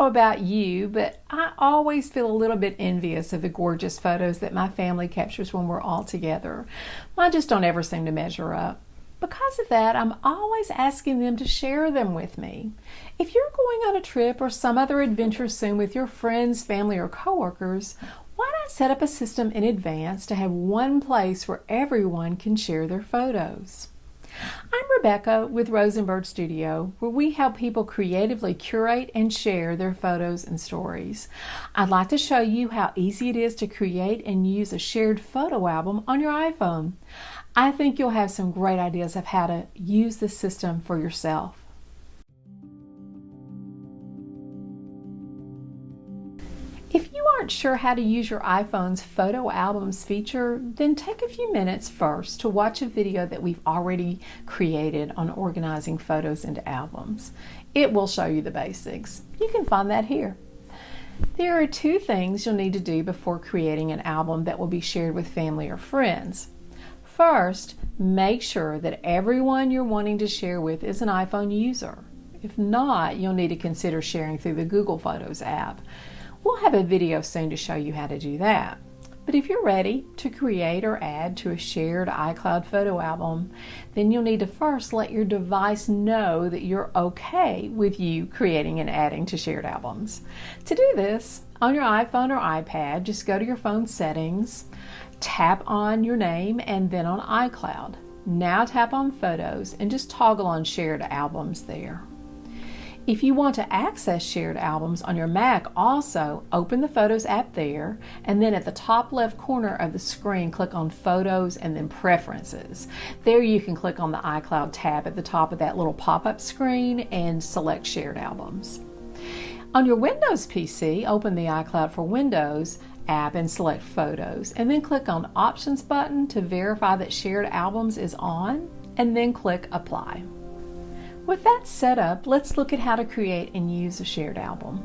know about you, but I always feel a little bit envious of the gorgeous photos that my family captures when we're all together. Mine just don't ever seem to measure up. Because of that, I'm always asking them to share them with me. If you're going on a trip or some other adventure soon with your friends, family, or coworkers, why not set up a system in advance to have one place where everyone can share their photos? I'm Rebecca with Rosenberg Studio, where we help people creatively curate and share their photos and stories. I'd like to show you how easy it is to create and use a shared photo album on your iPhone. I think you'll have some great ideas of how to use this system for yourself. If you aren't sure how to use your iPhone's photo albums feature, then take a few minutes first to watch a video that we've already created on organizing photos into albums. It will show you the basics. You can find that here. There are two things you'll need to do before creating an album that will be shared with family or friends. First, make sure that everyone you're wanting to share with is an iPhone user. If not, you'll need to consider sharing through the Google Photos app. We'll have a video soon to show you how to do that. But if you're ready to create or add to a shared iCloud photo album, then you'll need to first let your device know that you're okay with you creating and adding to shared albums. To do this, on your iPhone or iPad, just go to your phone settings, tap on your name and then on iCloud. Now tap on Photos and just toggle on Shared Albums there. If you want to access shared albums on your Mac, also open the Photos app there, and then at the top left corner of the screen, click on Photos and then Preferences. There you can click on the iCloud tab at the top of that little pop-up screen and select Shared Albums. On your Windows PC, open the iCloud for Windows app and select Photos, and then click on Options button to verify that Shared Albums is on, and then click Apply. With that set up, let's look at how to create and use a shared album.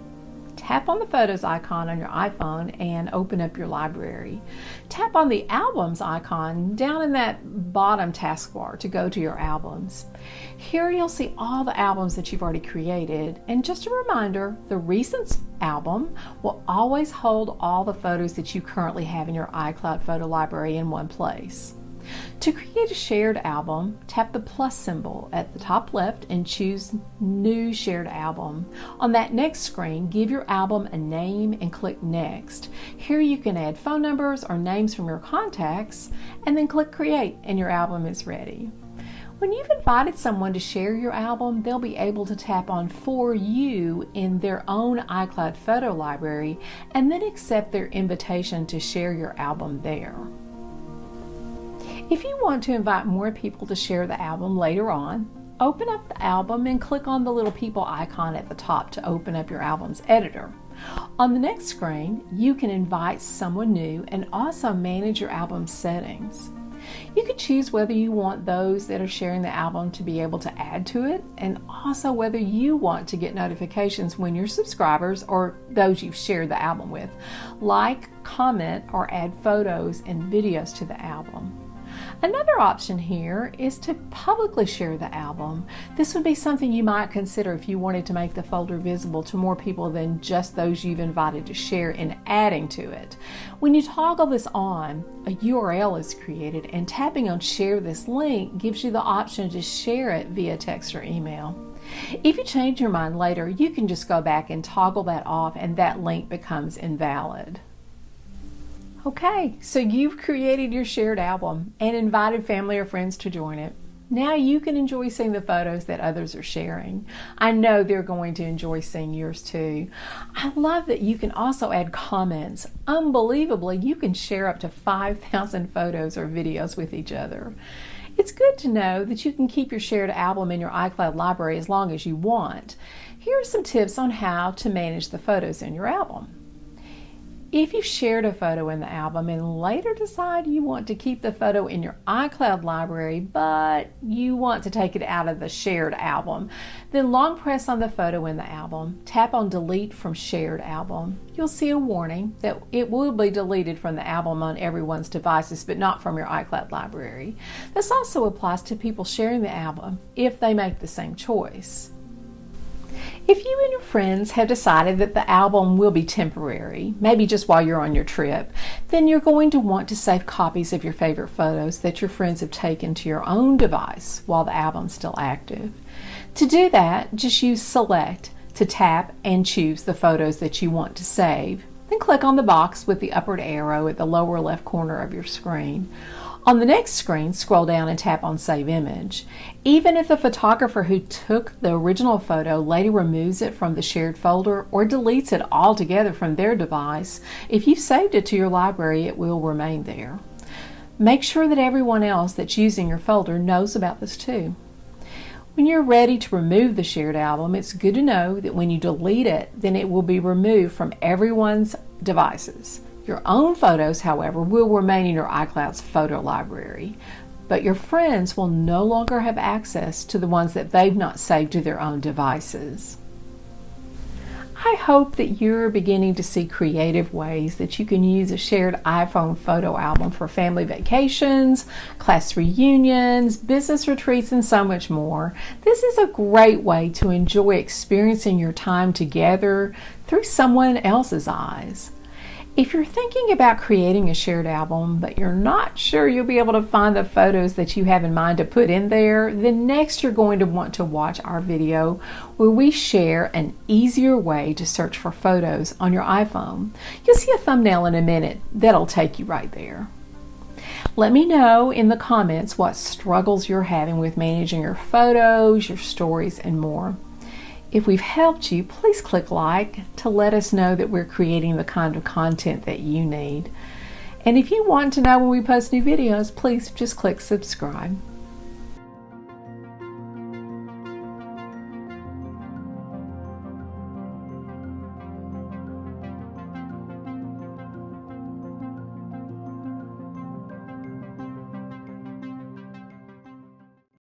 Tap on the Photos icon on your iPhone and open up your library. Tap on the Albums icon down in that bottom taskbar to go to your albums. Here you'll see all the albums that you've already created, and just a reminder, the Recents album will always hold all the photos that you currently have in your iCloud photo library in one place. To create a shared album, tap the plus symbol at the top left and choose New Shared Album. On that next screen, give your album a name and click Next. Here you can add phone numbers or names from your contacts, and then click Create and your album is ready. When you've invited someone to share your album, they'll be able to tap on For You in their own iCloud photo library and then accept their invitation to share your album there. If you want to invite more people to share the album later on, open up the album and click on the little people icon at the top to open up your album's editor. On the next screen, you can invite someone new and also manage your album settings. You can choose whether you want those that are sharing the album to be able to add to it, and also whether you want to get notifications when your subscribers or those you've shared the album with like, comment, or add photos and videos to the album. Another option here is to publicly share the album. This would be something you might consider if you wanted to make the folder visible to more people than just those you've invited to share in adding to it. When you toggle this on, a URL is created, and tapping on Share this link gives you the option to share it via text or email. If you change your mind later, you can just go back and toggle that off and that link becomes invalid. Okay, so you've created your shared album and invited family or friends to join it. Now you can enjoy seeing the photos that others are sharing. I know they're going to enjoy seeing yours too. I love that you can also add comments. Unbelievably, you can share up to 5,000 photos or videos with each other. It's good to know that you can keep your shared album in your iCloud library as long as you want. Here are some tips on how to manage the photos in your album. If you've shared a photo in the album and later decide you want to keep the photo in your iCloud library, but you want to take it out of the shared album, then long press on the photo in the album, tap on Delete from Shared Album. You'll see a warning that it will be deleted from the album on everyone's devices, but not from your iCloud library. This also applies to people sharing the album if they make the same choice. If you and your friends have decided that the album will be temporary, maybe just while you're on your trip, then you're going to want to save copies of your favorite photos that your friends have taken to your own device while the album's still active. To do that, just use Select to tap and choose the photos that you want to save. Then click on the box with the upward arrow at the lower left corner of your screen. On the next screen, scroll down and tap on Save Image. Even if the photographer who took the original photo later removes it from the shared folder or deletes it altogether from their device, if you've saved it to your library, it will remain there. Make sure that everyone else that's using your folder knows about this too. When you're ready to remove the shared album, it's good to know that when you delete it, then it will be removed from everyone's devices. Your own photos, however, will remain in your iCloud's photo library, but your friends will no longer have access to the ones that they've not saved to their own devices. I hope that you're beginning to see creative ways that you can use a shared iPhone photo album for family vacations, class reunions, business retreats, and so much more. This is a great way to enjoy experiencing your time together through someone else's eyes. If you're thinking about creating a shared album, but you're not sure you'll be able to find the photos that you have in mind to put in there, then next you're going to want to watch our video where we share an easier way to search for photos on your iPhone. You'll see a thumbnail in a minute that'll take you right there. Let me know in the comments what struggles you're having with managing your photos, your stories, and more. If we've helped you, please click like to let us know that we're creating the kind of content that you need. And if you want to know when we post new videos, please just click subscribe.